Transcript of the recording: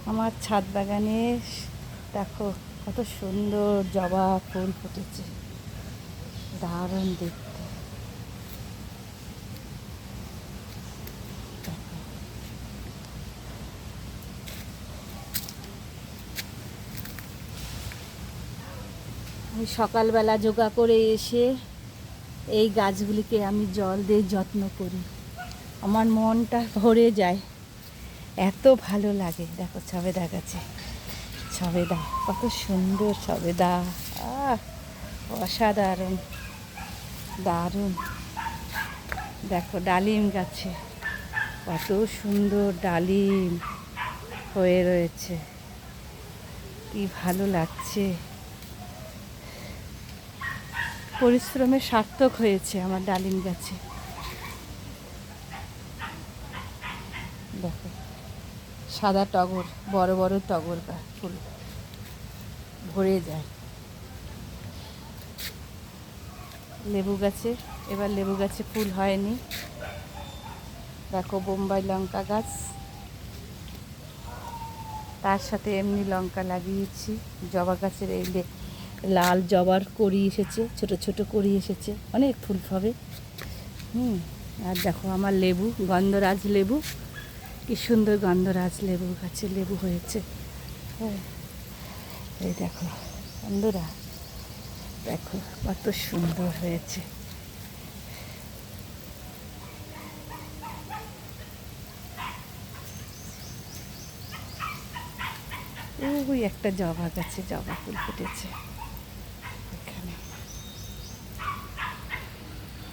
আমার ছাদ বাগানে দেখো কত সুন্দর জবা ফুল ফুটেছে, দারুণ দেখতে। আমি সকালবেলা যোগা করে এসে এই গাছগুলিকে আমি জল দিয়ে যত্ন করি, আমার মনটা ভরে যায়, এত ভালো লাগে। দেখো সবেদা গাছে সবেদা, কত সুন্দর সবেদা, অসাধারণ, দারুণ। দেখো ডালিম গাছে কত সুন্দর ডালিম হয়ে রয়েছে, কি ভালো লাগছে। পরিশ্রমে সার্থক হয়েছে আমার ডালিম গাছে। দেখো সাদা টগর, বড় বড় টগর ফুল ভরে যায়। লেবু গাছে, এবার লেবু গাছে ফুল হয়নি। দেখো বোম্বাই লঙ্কা গাছ, তার সাথে এমনি লঙ্কা লাগিয়েছি। জবা গাছের এই লাল জবার কড়ি এসেছে, ছোট ছোট কড়ি এসেছে, অনেক ফুল হবে। আর দেখো আমার লেবু, গন্ধরাজ লেবু, কি সুন্দর গন্ধরাজ লেবু গাছে লেবু হয়েছে। হ্যাঁ, এই দেখো বন্ধুরা, দেখো কত সুন্দর হয়েছে। ওই একটা জবা গাছে জবা ফুল ফুটেছে।